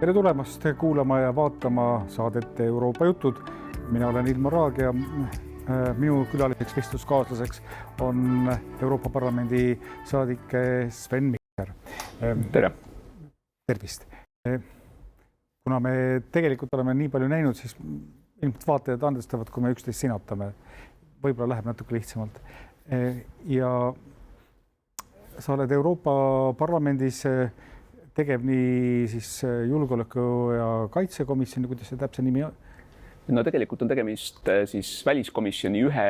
Tere tulemast kuulama ja vaatama saadet Euroopa jutud. Mina olen Ilmar Raag ja minu külaliseks vestluskaaslaseks on Euroopa Parlamendi saadik Sven Mikser. Tere! Tervist! Kuna me tegelikult oleme nii palju näinud, siis ilmselt vaatajad andestavad, kui me üksteist sinatame. Võib-olla läheb natuke lihtsamalt. Ja sa oled Euroopa Parlamendis tegev nii siis julgeoleku- ja kaitsekomisjoni, kuidas see täpse nimi on? No tegelikult on tegemist siis väliskomisjoni ühe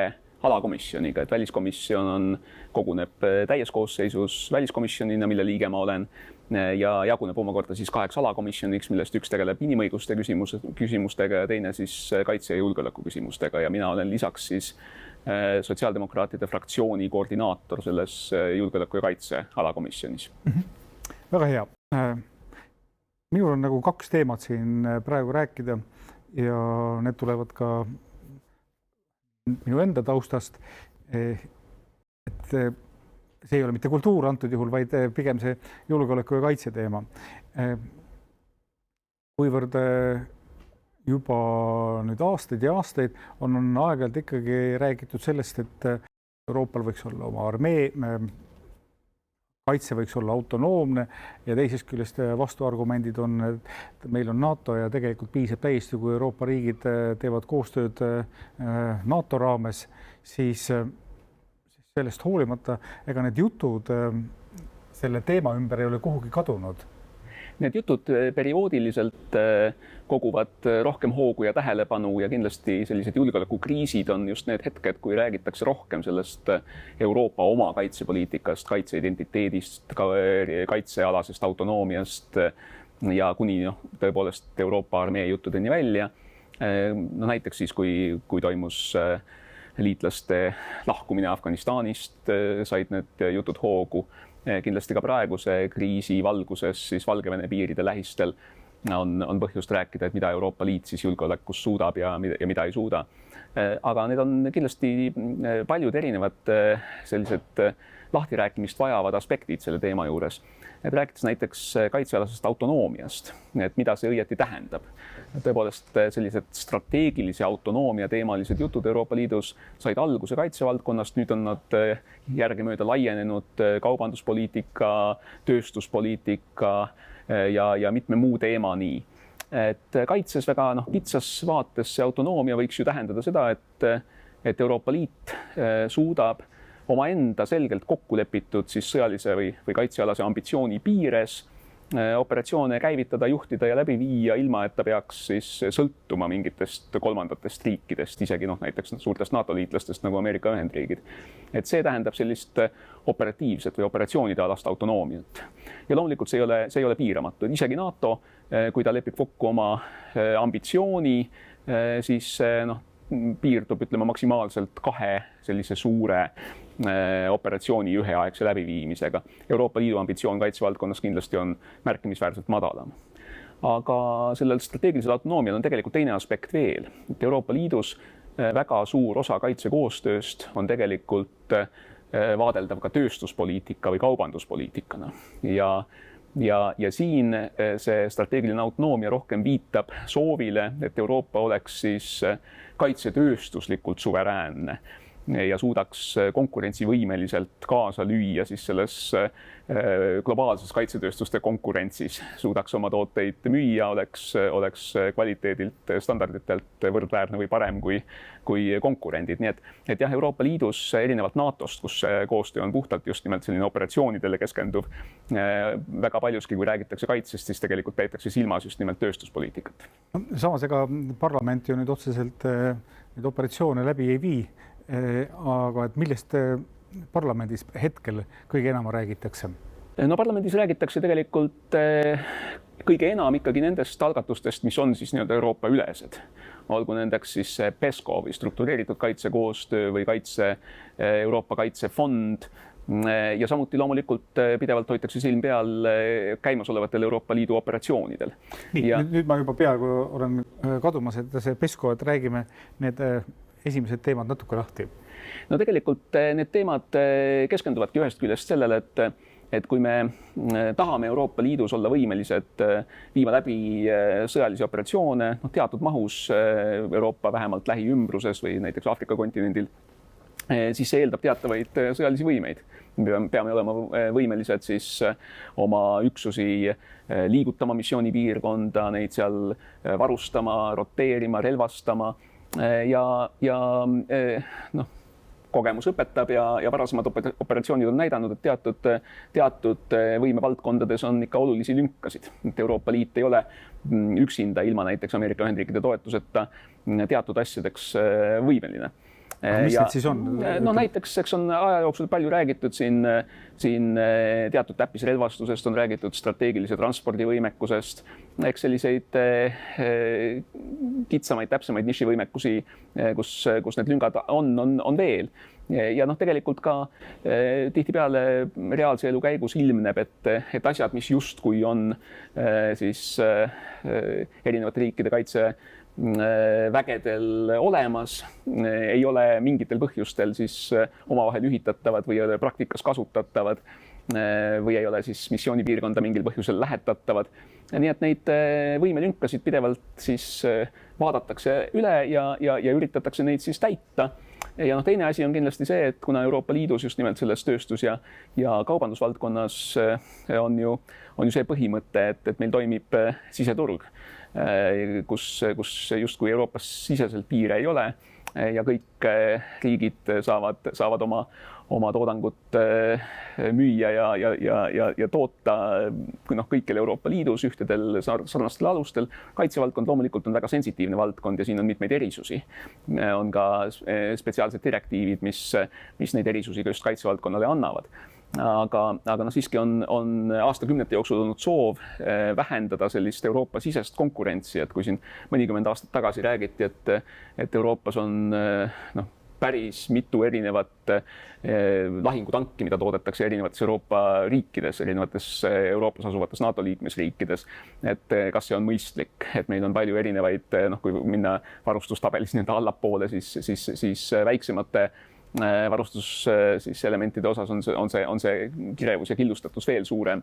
alakomisjoniga, et väliskomisjon koguneb täies koosseisus väliskomisjonina, mille liige ma olen, ja jaguneb omakorda siis 8 alakomisjoniks, millest üks tegeleb inimõiguste küsimustega ja teine siis kaitse- ja julgeoleku küsimustega. Ja mina olen lisaks siis sotsiaaldemokraatide fraktsiooni koordinaator selles julgeoleku ja kaitse alakomisjonis. Väga hea. Minul on nagu 2 teemat siin praegu rääkida ja need tulevad ka minu enda taustast. Et see ei ole mitte kultuur antud juhul, vaid pigem see julgeoleku ja kaitse teema. Kuivõrd juba nüüd aastaid ja aastaid on aeg-ajalt ikkagi räägitud sellest, et Euroopal võiks olla oma armee, kaitse võiks olla autonoomne ja teisest küljest vastuargumendid on, et meil on NATO ja tegelikult piisab täiesti, kui Euroopa riigid teevad koostööd NATO raames, siis sellest hoolimata, ega need jutud selle teema ümber ei ole kuhugi kadunud. Need jutud perioodiliselt koguvad rohkem hoogu ja tähelepanu ja kindlasti sellised julgeolekukriisid on just need hetked, kui räägitakse rohkem sellest Euroopa oma kaitsepoliitikast, kaitseidentiteedist, kaitsealasest autonoomiast ja kuni tõepoolest Euroopa armee juttudeni välja. No näiteks siis, kui toimus liitlaste lahkumine Afganistanist, said need jutud hoogu. Kindlasti ka praeguse kriisi valguses siis Valgevene piiride lähistel on põhjust rääkida, et mida Euroopa Liit siis julgeolekus suudab ja mida ei suuda. Aga need on kindlasti paljud erinevad sellised lahtirääkimist vajavad aspektid selle teema juures. Et rääkides näiteks kaitsealasest autonoomiast, et mida see õieti tähendab. Tõepoolest sellised strateegilise autonoomia teemalised jutud Euroopa Liidus said alguse kaitsevaldkonnast, nüüd on nad järgemööda laienenud kaubanduspoliitika, tööstuspoliitika ja mitme muu teemani. Et kaitses väga kitsas vaates see autonoomia võiks ju tähendada seda, et Euroopa Liit suudab omaenda selgelt kokku lepitud siis sõjalise või kaitsealase ambitsiooni piires operatsioone käivitada, juhtida ja läbi viia, ilma et ta peaks siis sõltuma mingitest kolmandatest riikidest, isegi näiteks suurtest NATO-liitlastest nagu Ameerika Ühendriigid. Et see tähendab sellist operatiivset või operatsioonide alast autonoomiat. Ja loomulikult see ei ole piiramatu. Isegi NATO, kui ta lepib kokku oma ambitsiooni, siis piirdub, ütleme, maksimaalselt 2 sellise suure operatsiooni üheaegse läbiviimisega. Euroopa Liidu ambitsioon kaitsevaldkonnas kindlasti on märkimisväärselt madalam. Aga sellel strateegilisel autonoomial on tegelikult teine aspekt veel. Et Euroopa Liidus väga suur osa kaitsekoostööst on tegelikult vaadeldav ka tööstuspoliitika või kaubanduspoliitikana. Ja siin see strateegiline autonoomia rohkem viitab soovile, et Euroopa oleks siis kaitsetööstuslikult suveräänne ja suudaks konkurentsivõimeliselt kaasa lüüa siis selles globaalses kaitsetööstuste konkurentsis, suudaks oma tooteid müüa, oleks kvaliteedilt, standarditelt võrdväärne või parem kui konkurendid. Nii et jah, Euroopa Liidus erinevalt NATO-st, kus koostöö on puhtalt just nimelt selline operatsioonidele keskenduv, väga paljuski, kui räägitakse kaitsest, siis tegelikult peetakse silmas just nimelt tööstuspoliitikat. Samas ega parlament ju nüüd otseselt neid operatsioone läbi ei vii, aga et millest parlamendis hetkel kõige enam räägitakse? No parlamendis räägitakse tegelikult kõige enam ikkagi nendest algatustest, mis on siis Euroopa ülesed. Olgu nendeks siis PESCO või struktureeritud kaitsekoostöö või Euroopa kaitsefond. Ja samuti loomulikult pidevalt hoitakse silm peal käimasolevatel Euroopa Liidu operatsioonidel. Nüüd ma juba peaaegu olen kadumas, et see PESCO, et räägime need esimesed teemad natuke lahti. No tegelikult need teemad keskenduvadki ühest küljest sellele, et kui me tahame Euroopa Liidus olla võimelised viima läbi sõjalisi operatsioone teatud mahus Euroopa vähemalt lähiümbruses või näiteks Aafrika kontinendil, siis see eeldab teatavaid sõjalisi võimeid. Me peame olema võimelised siis oma üksusi liigutama missioonipiirkonda, neid seal varustama, roteerima, relvastama ja kogemus õpetab ja varasemad operatsioonid on näidanud, et teatud võimevaldkondades on ikka olulisi lünkasid. Euroopa Liit ei ole üksinda ilma näiteks Ameerika Ühendriikide toetuseta teatud asjadeks võimeline. Mis need siis on? Näiteks, eks on aja jooksul palju räägitud siin teatud täppisrelvastusest, on räägitud strateegilise transpordivõimekusest, eks selliseid kitsamaid, täpsemaid nišivõimekusi, kus need lüngad on veel. Ja tegelikult ka tihtipeale reaalse elu käigus ilmneb, et asjad, mis justkui on siis erinevate riikide kaitsevägedel olemas, ei ole mingitel põhjustel siis omavahel ühitatavad või ei ole praktikas kasutatavad või ei ole siis missioonipiirkonda mingil põhjusel lähetatavad. Nii et neid võimelünkasid pidevalt siis vaadatakse üle ja üritatakse neid siis täita. Ja teine asi on kindlasti see, et kuna Euroopa Liidus just nimelt selles tööstus- ja kaubandusvaldkonnas on ju see põhimõte, et meil toimib siseturg, kus justkui Euroopas siseselt piire ei ole ja kõik riigid saavad oma toodangut müüa ja toota kõikjal Euroopa Liidus ühtedel sarnastel alustel. Kaitsevaldkond loomulikult on väga sensitiivne valdkond ja siin on mitmeid erisusi. On ka spetsiaalsed direktiivid, mis neid erisusi just kaitsevaldkonnale annavad. Aga siiski on aastakümnete jooksul olnud soov vähendada sellist Euroopa sisest konkurentsi, et kui siin mõnikümmend aastat tagasi räägiti, et Euroopas on päris mitu erinevat lahingutanki, mida toodetakse erinevates Euroopa riikides, erinevates Euroopas asuvates NATO liikmesriikides, et kas see on mõistlik, et meil on palju erinevaid, kui minna varustustabelis allapoole, siis väiksemate varustuselementide osas on see kirevus ja killustatus veel suurem.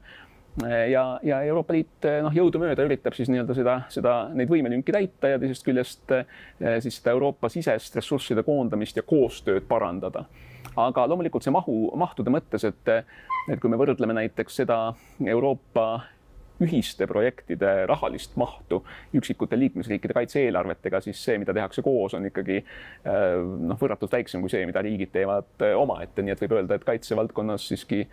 Ja Euroopa Liit jõudumööda üritab siis neid võimelünki täita ja teisest küljest siis seda Euroopa sisest ressursside koondamist ja koostööd parandada. Aga loomulikult see mahtude mõttes, et kui me võrdleme näiteks seda Euroopa ühiste projektide rahalist mahtu üksikute liikmesriikide kaitse-eelarvetega, siis see, mida tehakse koos, on ikkagi võrratult väiksem kui see, mida riigid teevad omaette. Nii et võib öelda, et kaitsevaldkonnas siiski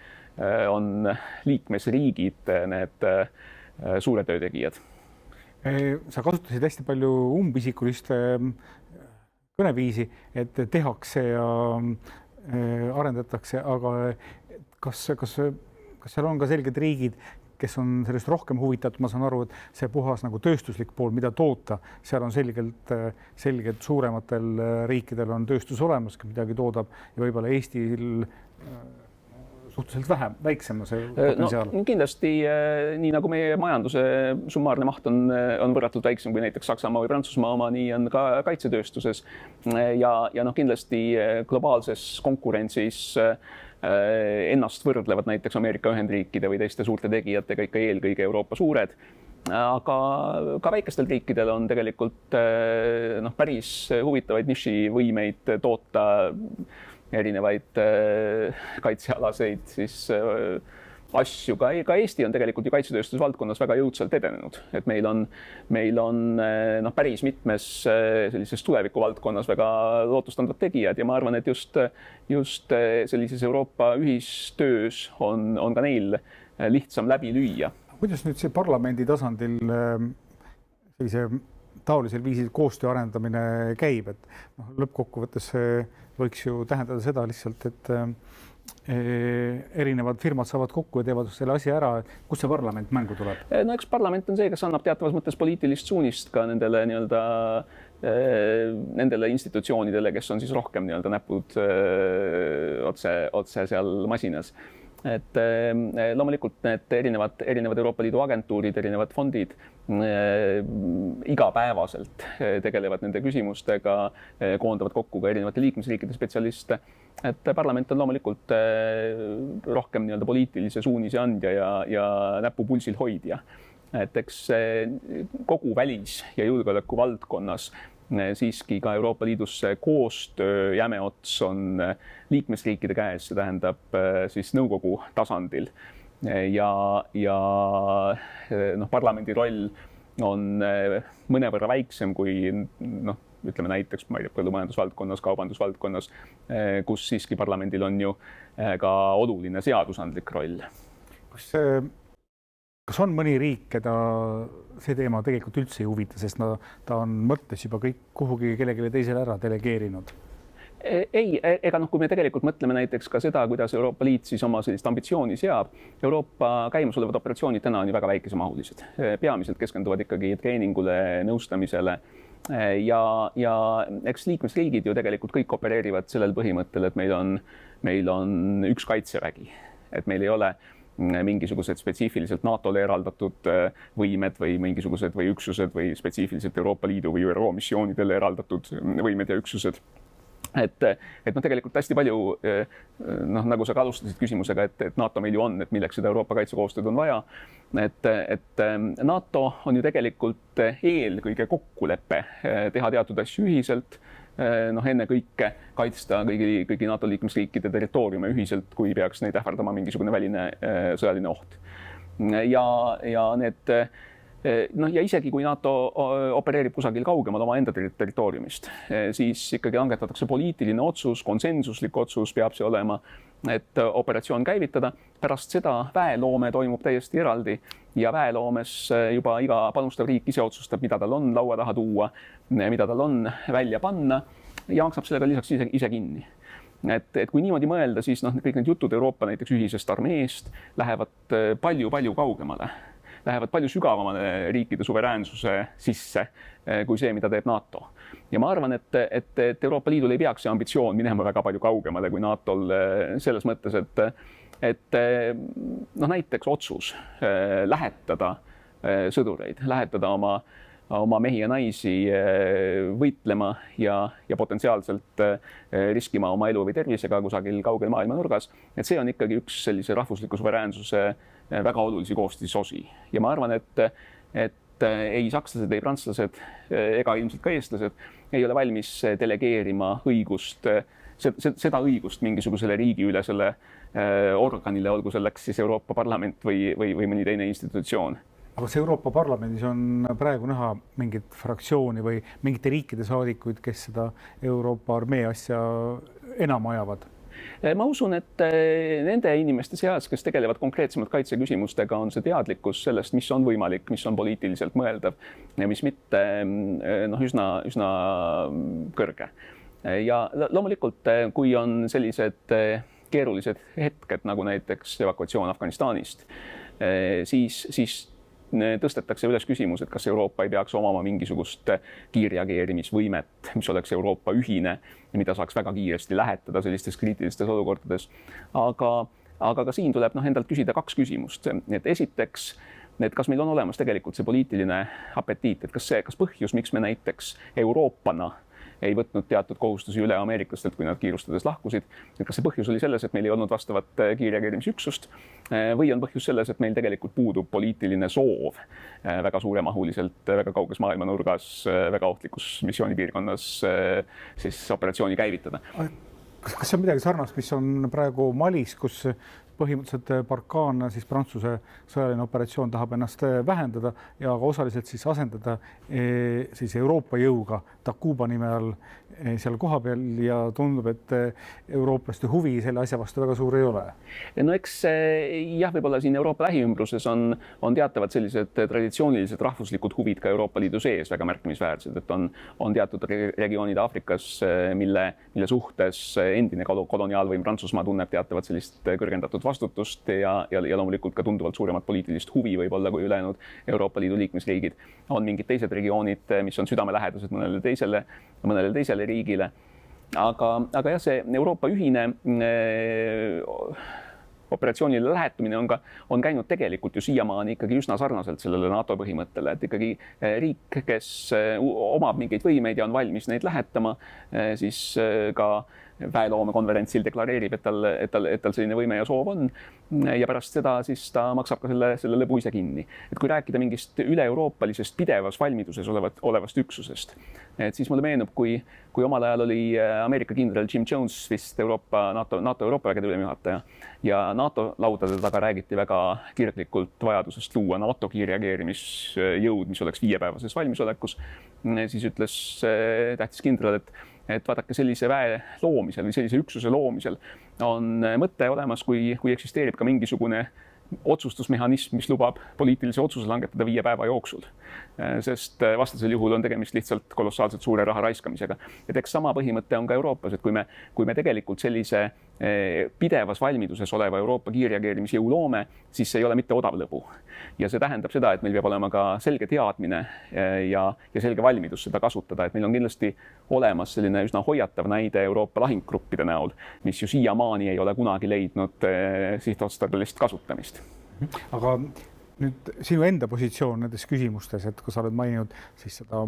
on liikmesriigid need suure töötegijad. Sa kasutasid hästi palju umbisikulist kõneviisi, et tehakse ja arendatakse, aga kas seal on ka selged riigid, kes on sellest rohkem huvitatud? Ma saan aru, et see puhas tööstuslik pool, mida toota, seal on selgelt suurematel riikidel on tööstus olemas, midagi toodab ja võib-olla Eestil suhteliselt väiksem see potentsiaal. Kindlasti, nii nagu meie majanduse summaarne maht on võrratult väiksem kui näiteks Saksamaa või Prantsusmaa oma, nii on ka kaitsetööstuses ja kindlasti globaalses konkurentsis ennast võrdlevad näiteks Ameerika Ühendriikide või teiste suurte tegijatega ikka eelkõige Euroopa suured. Aga ka väikestel riikidel on tegelikult päris huvitavaid nišivõimeid toota erinevaid kaitsealaseid siis asju. Ka Eesti on tegelikult ju kaitsetööstuse valdkonnas väga jõudsalt edenenud. Et meil on päris mitmes sellises tuleviku valdkonnas väga lootustandvad tegijad ja ma arvan, et just sellises Euroopa ühistöös on ka neil lihtsam läbi lüüa. Kuidas nüüd see parlamendi tasandil sellise taolisel viisil koostöö arendamine käib, et lõppkokkuvõttes võiks ju tähendada seda lihtsalt, et erinevad firmad saavad kokku ja teevad selle asja ära. Kus see parlament mängu tuleb? Eks parlament on see, kes annab teatavas mõttes poliitilist suunist ka nendele institutsioonidele, kes on siis rohkem näpud otse seal masinas. et loomulikult need erinevad Euroopa Liidu agentuurid, erinevad fondid igapäevaselt tegelevad nende küsimustega, koondavad kokku ka erinevate liikmesriikide spetsialiste. Et parlament on loomulikult rohkem nii-öelda poliitilise suunise andja ja näpu pulsil hoidja. Et eks kogu välis- ja julgeoleku valdkonnas siiski ka Euroopa Liidus koostöö jämeots on liikmesriikide käes, see tähendab siis nõukogu tasandil. Ja parlamendi roll on mõnevõrra väiksem kui ütleme näiteks, ma ei tea, põllumajandusvaldkonnas, kaubandusvaldkonnas, kus siiski parlamendil on ju ka oluline seadusandlik roll. Kas on mõni riik, keda see teema tegelikult üldse ei huvita, sest ta on mõttes juba kõik kuhugi kellelegi teisele ära delegeerinud? Ei, ega kui me tegelikult mõtleme näiteks ka seda, kuidas Euroopa Liit siis oma sellist ambitsiooni seab, Euroopa käimasolevad operatsioonid täna on ju väga väikesemahulised. Peamiselt keskenduvad ikkagi treeningule, nõustamisele ja eks liikmesriigid ju tegelikult kõik opereerivad sellel põhimõttel, et meil on üks kaitsevägi, et meil ei ole mingisugused spetsiifiliselt NATO-le eraldatud võimed või mingisugused või üksused või spetsiifiliselt Euroopa Liidu või ÜRO missioonidele eraldatud võimed ja üksused. Et tegelikult hästi palju, nagu sa ka alustasid küsimusega, et NATO meil ju on, et milleks seda Euroopa kaitsekoostööd on vaja. Et NATO on ju tegelikult eelkõige kokkulepe teha teatud asju ühiselt, enne kõike kaitsta kõigi NATO liikmesriikide territooriume ühiselt, kui peaks neid ähvardama mingisugune väline sõjaline oht. Ja isegi kui NATO opereerib kusagil kaugemal oma enda territooriumist, siis ikkagi langetatakse poliitiline otsus, konsensuslik otsus peab see olema, et operatsioon käivitada. Pärast seda väeloome toimub täiesti eraldi ja väeloomes juba iga panustav riik ise otsustab, mida tal on laua taha tuua, mida tal on välja panna ja maksab sellega lisaks ise kinni. Et kui niimoodi mõelda, siis kõik need jutud Euroopa näiteks ühisest armeest lähevad palju kaugemale. Lähevad palju sügavamale riikide suveräänsuse sisse kui see, mida teeb NATO. Ja ma arvan, et Euroopa Liidul ei peaks see ambitsioon minema väga palju kaugemale kui NATOl selles mõttes, et näiteks otsus lähetada sõdureid, lähetada oma mehi ja naisi võitlema ja potentsiaalselt riskima oma elu või tervisega kusagil kaugel maailma nurgas. Et see on ikkagi üks sellise rahvusliku suveräänsuse väga olulisi koostisosi. Ja ma arvan, et ei sakslased, ei prantslased ega ilmselt ka eestlased ei ole valmis delegeerima seda õigust mingisugusele riigiülesele organile, olgu selleks siis Euroopa Parlament või mõni teine institutsioon. Aga kas Euroopa Parlamendis on praegu näha mingit fraktsiooni või mingite riikide saadikuid, kes seda Euroopa armee asja enam ajavad? Ma usun, et nende inimeste seas, kes tegelevad konkreetsemalt kaitseküsimustega, on see teadlikkus sellest, mis on võimalik, mis on poliitiliselt mõeldav ja mis mitte üsna kõrge. Ja loomulikult, kui on sellised keerulised hetked, nagu näiteks evakuatsioon Afganistanist, siis tõstetakse üles küsimus, et kas Euroopa ei peaks omama mingisugust kiirreageerimisvõimet, mis oleks Euroopa ühine ja mida saaks väga kiiresti lähetada sellistes kriitilistes olukordades. Aga ka siin tuleb endalt küsida kaks küsimust. Et esiteks, kas meil on olemas tegelikult see poliitiline apetiit, et kas põhjus, miks me näiteks Euroopana ei võtnud teatud kohustusi üle ameeriklastelt, kui nad kiirustades lahkusid. Et kas see põhjus oli selles, et meil ei olnud vastavat kiirreageerimisüksust või on põhjus selles, et meil tegelikult puudub poliitiline soov väga suuremahuliselt, väga kauges maailmanurgas, väga ohtlikus missioonipiirkonnas siis operatsiooni käivitada. Kas see on midagi sarnast, mis on praegu Malis, kus põhimõtteliselt Barkhane, siis Prantsuse sõjaline operatsioon tahab ennast vähendada ja osaliselt siis asendada siis Euroopa jõuga Takuba nime all seal koha peal ja tundub, et eurooplaste huvi selle asja vastu väga suur ei ole. No eks jah, võib-olla siin Euroopa lähiümbruses on teatavad sellised traditsioonilised rahvuslikud huvid ka Euroopa Liidu sees väga märkimisväärsed, et on teatud regioonid Aafrikas, mille suhtes endine koloniaalvõim Prantsusmaa tunneb teatavat sellist kõrgendatud vastutust ja loomulikult ka tunduvalt suuremat poliitilist huvi võib-olla kui ülejäänud Euroopa Liidu liikmesriigid. On mingid teised regioonid, mis on südamelähedased mõnele teisele riigile. Aga jah, see Euroopa ühine operatsioonile lähetumine on käinud tegelikult ju siiamaani ikkagi üsna sarnaselt sellele NATO põhimõttele, et ikkagi riik, kes omab mingeid võimeid ja on valmis neid lähetama, siis ka väeloomekonverentsil deklareerib, et tal selline võime ja soov on. Ja pärast seda siis ta maksab ka selle lõbu ise kinni. Et kui rääkida mingist üle-euroopalisest pidevas valmiduses olevast üksusest, et siis mulle meenub, kui omal ajal oli Ameerika kindral Jim Jones vist NATO Euroopa vägede ülemjuhataja ja NATO laudade taga räägiti väga kirglikult vajadusest luua NATO kiirreageerimisjõud, mis oleks 5-päevases valmisolekus, siis ütles tähtis kindral, et vaadake, sellise väe loomisel või sellise üksuse loomisel on mõte olemas, kui eksisteerib ka mingisugune otsustusmehhanism, mis lubab poliitilise otsuse langetada 5 päeva jooksul. Sest vastasel juhul on tegemist lihtsalt kolossaalselt suure raha raiskamisega. Et eks sama põhimõte on ka Euroopas, et kui me tegelikult sellise pidevas valmiduses oleva Euroopa kiirreageerimisjõu loome, siis see ei ole mitte odav lõbu. Ja see tähendab seda, et meil peab olema ka selge teadmine ja selge valmidus seda kasutada, et meil on kindlasti olemas selline üsna hoiatav näide Euroopa lahinggruppide näol, mis ju siiamaani ei ole kunagi leidnud sihtotstarbelist kasutamist. Aga nüüd sinu enda positsioon nendes küsimustes, et kui sa oled maininud siis seda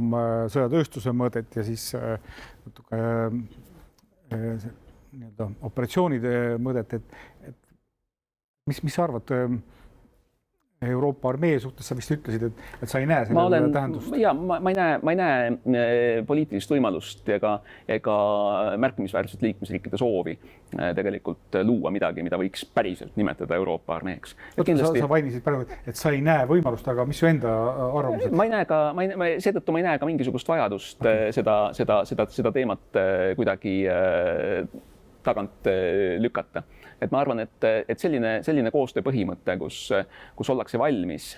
sõjatööstuse mõõdet ja siis operatsioonide mõõdet, et mis sa arvad Euroopa armee suhtes, sa vist ütlesid, et sa ei näe sellele tähendust? Ja, ma ei näe poliitilist võimalust ega märkimisväärselt liikmesriikide soovi tegelikult luua midagi, mida võiks päriselt nimetada Euroopa armeeks. Sa mainisid praegu, et sa ei näe võimalust, aga mis su enda arvamused? Seetõttu ma ei näe ka mingisugust vajadust seda teemat kuidagi tagant lükata. Et ma arvan, et selline koostöö põhimõte, kus ollakse valmis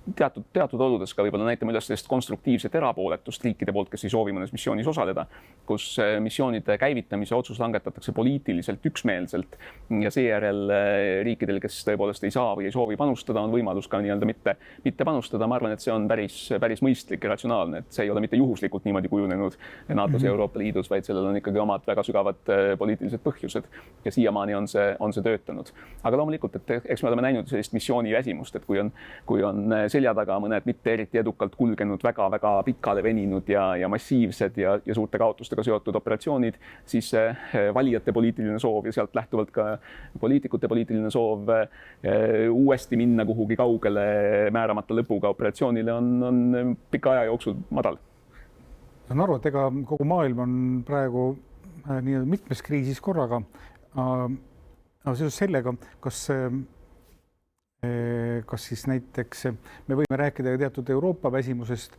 teatud oludes ka võib-olla näitame üles sellist konstruktiivset erapooletust riikide poolt, kes ei soovi mõnes missioonis osaleda, kus missioonide käivitamise otsus langetatakse poliitiliselt üksmeelselt ja seejärel riikidel, kes tõepoolest ei saa või ei soovi panustada, on võimalus ka nii-öelda mitte panustada. Ma arvan, et see on päris mõistlik ja ratsionaalne, et see ei ole mitte juhuslikult niimoodi kujunenud NATO-s ja Euroopa Liidus, vaid sellel on ikkagi omad väga sügavad poliitilised põhjused ja siiamaani on see töötanud. Aga loomulikult, et eks me oleme näinud sellist missiooni väsimust, et kui on selja taga mõned mitte eriti edukalt kulgenud, väga pikale veninud ja massiivsed ja suurte kaotustega seotud operatsioonid, siis valijate poliitiline soov ja sealt lähtuvalt ka poliitikute poliitiline soov uuesti minna kuhugi kaugele määramata lõpuga operatsioonile on pika aja jooksul madal. Ma saan aru, et ega kogu maailm on praegu mitmes kriisis korraga. Aga seoses sellega, kas siis näiteks me võime rääkida teatud Euroopa väsimusest,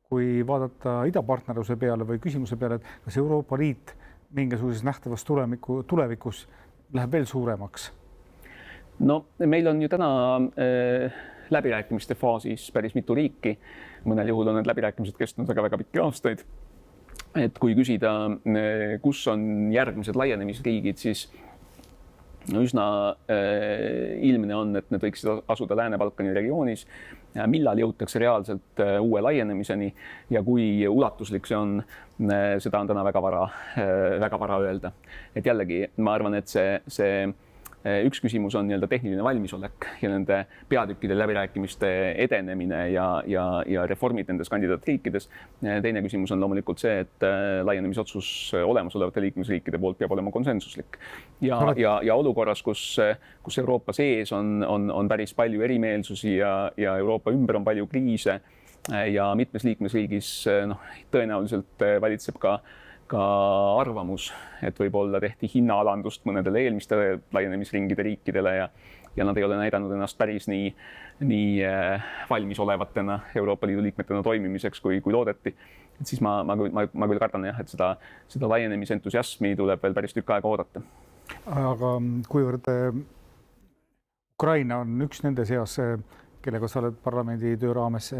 kui vaadata idapartnerluse peale või küsimuse peale, et kas Euroopa Liit mingisuguses nähtavas tulevikus läheb veel suuremaks? No meil on ju täna läbirääkimiste faasis päris mitu riiki. Mõnel juhul on need läbirääkimised kestnud väga pikki aastaid. Et kui küsida, kus on järgmised laienemisriigid, siis üsna ilmne on, et need võiksid asuda Lääne-Balkani regioonis, millal jõutakse reaalselt uue laienemiseni ja kui ulatuslik see on, seda on täna väga vara öelda. Et jällegi, ma arvan, et see üks küsimus on tehniline valmisolek ja nende peatükkide läbirääkimiste edenemine ja reformid nendes kandidaatriikides. Teine küsimus on loomulikult see, et laienemisotsus olemasolevate liikmesriikide poolt peab olema konsensuslik. Ja olukorras, kus Euroopa sees on päris palju erimeelsusi ja Euroopa ümber on palju kriise ja mitmes liikmesriigis tõenäoliselt valitseb ka arvamus, et võib-olla tehti hinnaalandust mõnedele eelmiste laienemisringide riikidele ja nad ei ole näidanud ennast päris nii valmis olevatena Euroopa Liidu liikmetena toimimiseks, kui loodeti. Et siis ma küll kardan, et seda laienemisentusiasmi tuleb veel päris tükk aega oodata. Aga kuivõrd Ukraina on üks nende seas, kellega sa oled parlamendi töö raames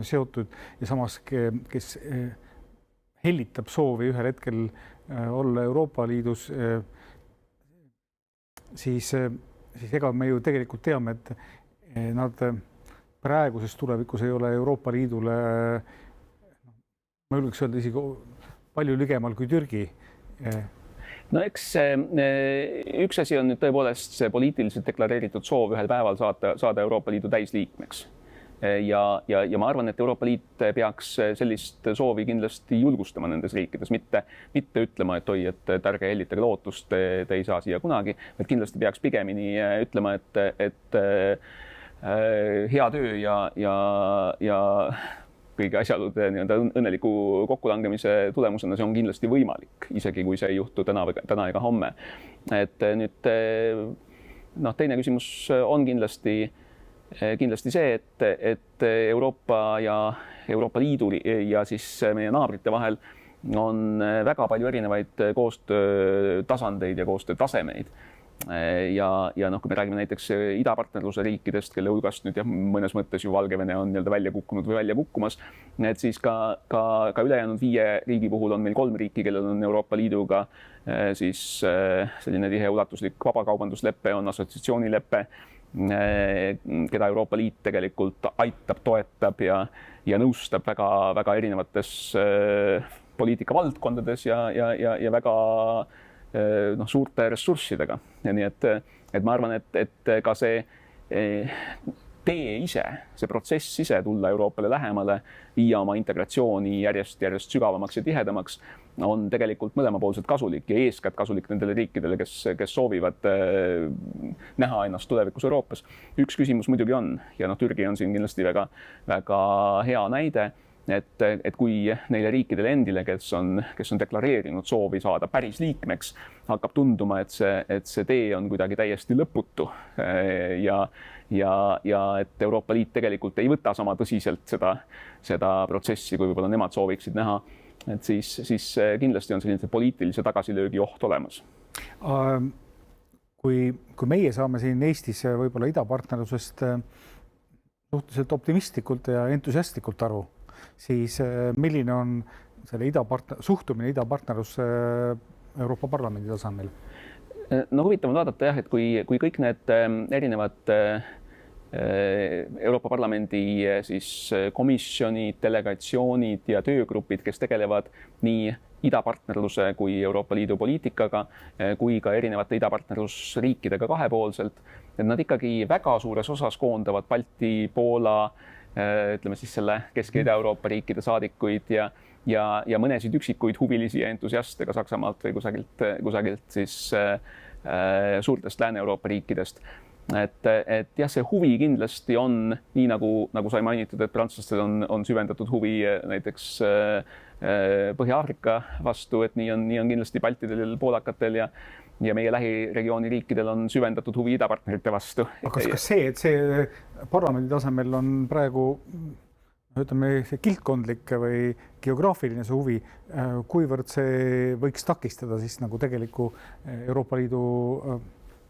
seotud ja samas, kes hellitab soovi ühel hetkel olla Euroopa Liidus, siis ega me ju tegelikult teame, et nad praeguses tulevikus ei ole Euroopa Liidule, ma julgeks öelda isegi palju ligemal kui Türgi. No eks üks asi on nüüd tõepoolest see poliitiliselt deklareeritud soov ühel päeval saada Euroopa Liidu täisliikmeks. Ja ma arvan, et Euroopa Liit peaks sellist soovi kindlasti julgustama nendes riikides, mitte ütlema, et oi, et ärge hellitage lootust, te ei saa siia kunagi, vaid kindlasti peaks pigemini ütlema, et hea töö ja kõigi asjaolude nii-öelda õnneliku kokkulangemise tulemusena see on kindlasti võimalik, isegi kui see ei juhtu täna ega homme. Et nüüd teine küsimus on kindlasti see, et Euroopa ja Euroopa Liidu ja siis meie naabrite vahel on väga palju erinevaid koostöötasandeid ja koostöötasemeid. Ja kui me räägime näiteks idapartnerluse riikidest, kelle hulgast nüüd mõnes mõttes ju Valgevene on nii-öelda välja kukkunud või välja kukkumas, et siis ka ülejäänud 5 riigi puhul on meil 3 riiki, kellel on Euroopa Liiduga siis selline tihe ulatuslik vabakaubanduslepe, on assotsiatsioonilepe, keda Euroopa Liit tegelikult aitab, toetab ja nõustab väga erinevates poliitikavaldkondades ja väga suurte ressurssidega. Ja nii et ma arvan, et ka see tee ise, see protsess ise tulla Euroopale lähemale, viia oma integratsiooni järjest sügavamaks ja tihedamaks, on tegelikult mõlemapoolselt kasulik ja eeskätt kasulik nendele riikidele, kes soovivad näha ennast tulevikus Euroopas. Üks küsimus muidugi on, ja Türgi on siin kindlasti väga hea näide, et kui neile riikidele endile, kes on deklareerinud soovi saada päris liikmeks, hakkab tunduma, et see tee on kuidagi täiesti lõputu ja et Euroopa Liit tegelikult ei võta sama tõsiselt seda protsessi, kui võib-olla nemad sooviksid näha, et siis kindlasti on selline poliitilise tagasilöögi oht olemas. Kui meie saame siin Eestis võib-olla idapartnerlusest suhteliselt optimistlikult ja entusiastlikult aru, siis milline on selle suhtumine idapartnerlusse Euroopa Parlamendi tasemel? No huvitav on vaadata jah, et kui kõik need erinevad Euroopa Parlamendi siis komisjonid, delegatsioonid ja töögrupid, kes tegelevad nii idapartnerluse kui Euroopa Liidu poliitikaga, kui ka erinevate idapartnerlusriikidega kahepoolselt, et nad ikkagi väga suures osas koondavad Balti, Poola, ütleme siis selle Kesk- ja Ida-Euroopa riikide saadikuid ja mõnesid üksikuid huvilisi ja entusiaste ka Saksamaalt või kusagilt siis suurtest Lääne-Euroopa riikidest. Et jah, see huvi kindlasti on, nii nagu sai mainitud, et prantslastel on süvendatud huvi näiteks Põhja-Aafrika vastu, et nii on kindlasti baltidel, poolakatel ja meie lähiregiooni riikidel on süvendatud huvi idapartnerite vastu. Kas see, et see parlamendi tasemel on praegu, ütleme, see kildkondlik või geograafiline see huvi, kuivõrd see võiks takistada siis nagu tegeliku Euroopa Liidu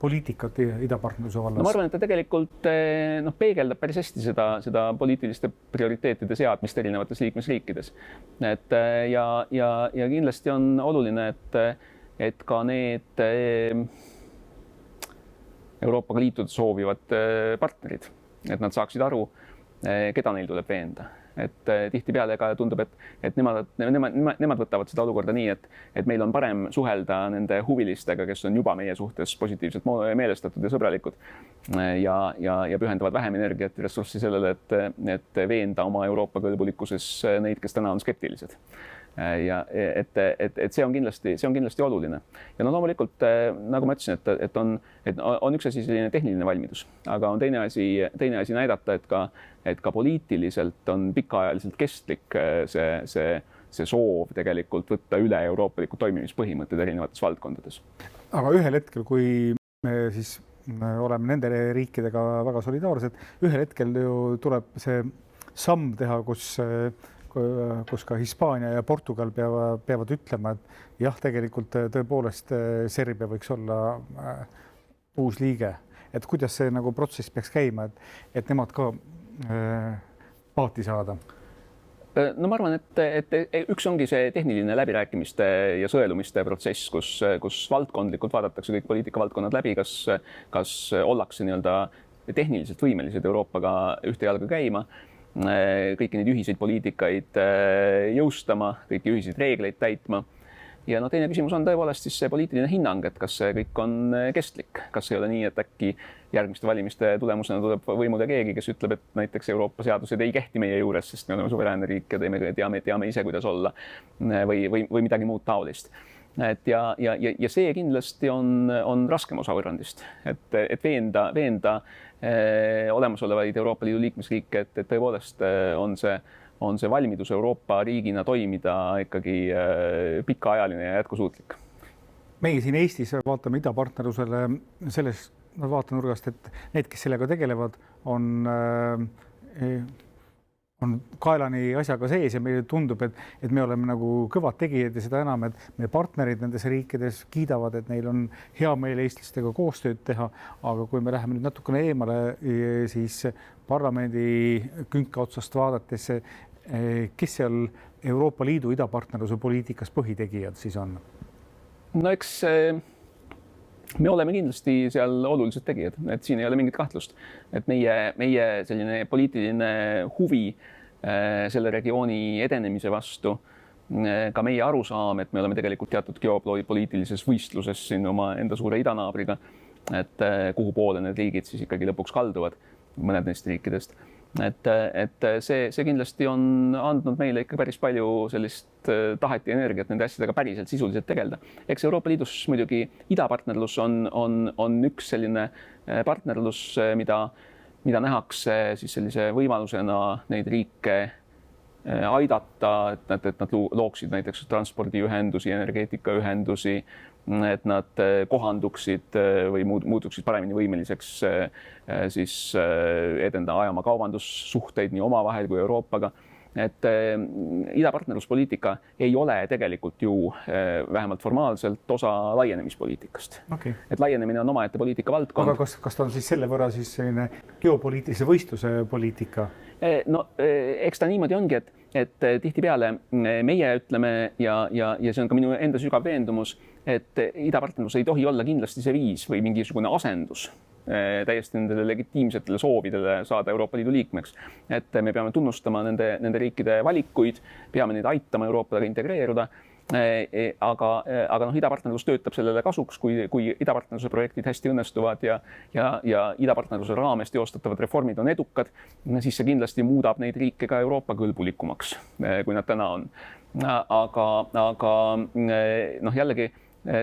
poliitikat idapartnerluse vallas? No ma arvan, et ta tegelikult peegeldab päris hästi seda poliitiliste prioriteetide seadmist erinevates liikmesriikides. Ja kindlasti on oluline, et ka need Euroopaga liituda soovivad partnerid, et nad saaksid aru, keda neil tuleb veenda. Et tihtipeale ka tundub, et nemad võtavad seda olukorda nii, et meil on parem suhelda nende huvilistega, kes on juba meie suhtes positiivselt meelestatud ja sõbralikud ja pühendavad vähem energiat ja ressurssi sellele, et veenda oma Euroopa kõlbulikkuses neid, kes täna on skeptilised. Ja et see on kindlasti oluline. Ja loomulikult, nagu ma ütlesin, et on üks asi selline tehniline valmidus, aga on teine asi näidata, et ka poliitiliselt on pikaajaliselt kestlik see soov tegelikult võtta üle euroopalikud toimimispõhimõtted erinevates valdkondades. Aga ühel hetkel, kui me siis oleme nende riikidega väga solidaarsed, ühel hetkel ju tuleb see samm teha, kus ka Hispaania ja Portugal peavad ütlema, et jah, tegelikult tõepoolest Serbia võiks olla uus liige. Et kuidas see nagu protsess peaks käima, et nemad ka paati saada? No ma arvan, et üks ongi see tehniline läbirääkimiste ja sõelumiste protsess, kus valdkondlikult vaadatakse kõik poliitikavaldkonnad läbi, kas ollakse nii-öelda tehniliselt võimelised Euroopaga ühte jalga käima, kõiki neid ühiseid poliitikaid jõustama, kõiki ühiseid reegleid täitma. ja no teine küsimus on tõepoolest siis see poliitiline hinnang, et kas see kõik on kestlik, kas ei ole nii, et äkki järgmiste valimiste tulemusena tuleb võimule keegi, kes ütleb, et näiteks Euroopa seadused ei kehti meie juures, sest me oleme suveräänne riik ja teame ise, kuidas olla või midagi muud taolist. Ja see kindlasti on raskem osa võrrandist, et veenda olemasolevaid Euroopa Liidu liikmesriike, et tõepoolest on see valmidus Euroopa riigina toimida ikkagi pikaajaline ja jätkusuutlik. Meie siin Eestis vaatame idapartnerlusele selles vaatenurgast, et need, kes sellega tegelevad, on kaelani asjaga sees ja meile tundub, et me oleme nagu kõvad tegijad ja seda enam, et meie partnerid nendes riikides kiidavad, et neil on hea meel eestlastega koostööd teha, aga kui me läheme nüüd natukene eemale, siis parlamendi künka otsast vaadates, kes seal Euroopa Liidu idapartnerluse poliitikas põhitegijad siis on? No eks me oleme kindlasti seal olulised tegijad, et siin ei ole mingit kahtlust, et meie selline poliitiline huvi selle regiooni edenemise vastu, ka meie arusaam, et me oleme tegelikult teatud geopoliitilises võistluses siin oma enda suure idanaabriga, et kuhu poole need riigid siis ikkagi lõpuks kalduvad, mõned neist riikidest. Et see kindlasti on andnud meile ikka päris palju sellist tahet ja energiat nende asjadega päriselt sisuliselt tegeleda. Eks Euroopa Liidus muidugi idapartnerlus on üks selline partnerlus, mida nähakse siis sellise võimalusena neid riike aidata, et nad looksid näiteks transpordiühendusi, energeetikaühendusi, et nad kohanduksid või muutuksid paremini võimeliseks siis ajama kaubandussuhteid nii omavahel kui Euroopaga. Et idapartnerluspoliitika ei ole tegelikult ju vähemalt formaalselt osa laienemispoliitikast. Okay. Et laienemine on omaette poliitika valdkond. Aga kas ta on siis selle võrra siis selline geopoliitilise võistluse poliitika? No eks ta niimoodi ongi, et tihtipeale meie ütleme ja see on ka minu enda sügav veendumus, et idapartnerlus ei tohi olla kindlasti see viis või mingisugune asendus täiesti nendele legitiimsetele soovidele saada Euroopa Liidu liikmeks. Et me peame tunnustama nende riikide valikuid, peame neid aitama Euroopaga integreeruda, aga idapartnerlus töötab sellele kasuks, kui idapartnerluse projektid hästi õnnestuvad ja idapartnerluse raames teostatavad reformid on edukad, siis see kindlasti muudab neid riike ka Euroopa kõlbulikumaks, kui nad täna on. Aga jällegi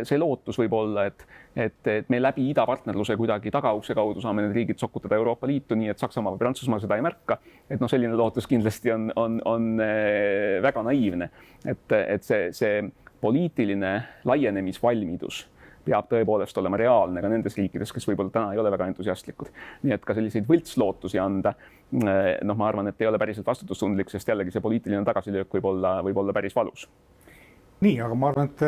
see lootus võib olla, et me läbi idapartnerluse kuidagi tagaukse kaudu saame need riigid sokutada Euroopa Liitu, nii et Saksamaa või Prantsusmaa seda ei märka. Et selline lootus kindlasti on väga naiivne, et see poliitiline laienemisvalmidus peab tõepoolest olema reaalne ka nendes riikides, kes võib-olla täna ei ole väga entusiastlikud. Nii et ka selliseid võltslootusi anda, ma arvan, et ei ole päriselt vastutustundlik, sest jällegi see poliitiline tagasilöök võib olla päris valus. Nii, aga ma arvan, et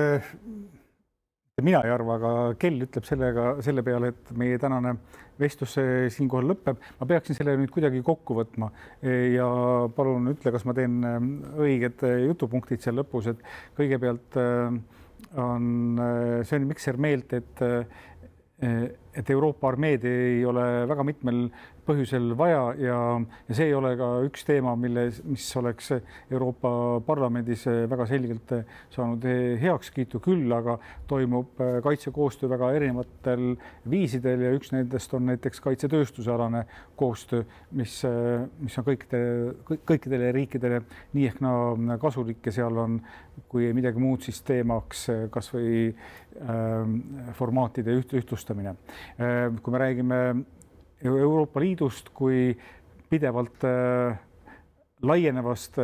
mina ei arva, aga Kell ütleb selle peale, et meie tänane vestlus siinkohal lõpeb. Ma peaksin selle nüüd kuidagi kokku võtma ja palun ütle, kas ma teen õiged jutupunktid seal lõpus, et kõigepealt on Sven Mikser meelt, et Euroopa armeed ei ole väga mitmel põhjusel vaja ja see ei ole ka üks teema, mis oleks Euroopa Parlamendis väga selgelt saanud heakskiitu, küll aga toimub kaitsekoostöö väga erinevatel viisidel ja üks nendest on näiteks kaitsetööstusealane koostöö, mis on kõikidele riikidele nii ehk naa kasulik ja seal on, kui ei midagi muud, siis teemaks kas või formaatide ühtlustamine. Kui me räägime Euroopa Liidust kui pidevalt laienevast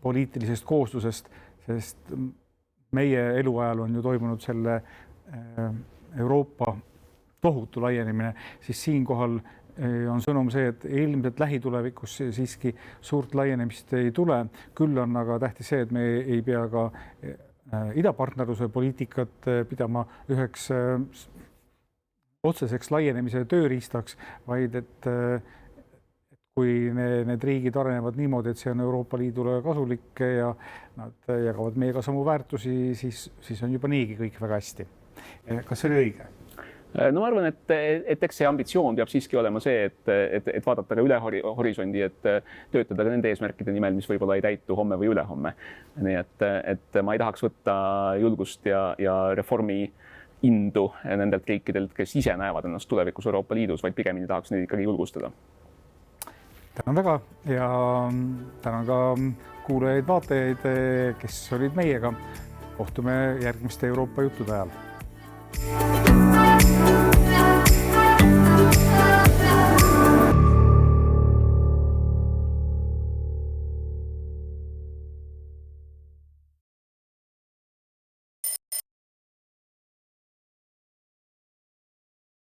poliitilisest kooslusest, sest meie eluajal on ju toimunud selle Euroopa tohutu laienemine, siis siinkohal on sõnum see, et ilmselt lähitulevikus siiski suurt laienemist ei tule. Küll on aga tähtis see, et me ei pea ka idapartnerluse poliitikat pidama üheks otseseks laienemise tööriistaks, vaid et kui need riigid arenevad niimoodi, et see on Euroopa Liidule kasulik ja nad jagavad meiega samu väärtusi, siis on juba niigi kõik väga hästi. Kas see oli õige? No ma arvan, et eks see ambitsioon peab siiski olema see, et vaadata ka üle horisondi, et töötada ka nende eesmärkide nimel, mis võib-olla ei täitu homme või ülehomme. Nii et ma ei tahaks võtta julgust ja reformi indu nendelt riikidelt, kes ise näevad ennast tulevikus Euroopa Liidus, vaid pigemini tahaks neid ikkagi julgustada. Tänan väga ja tänan ka kuulajaid, vaatajaid, kes olid meiega. Kohtume järgmiste Euroopa juttude ajal.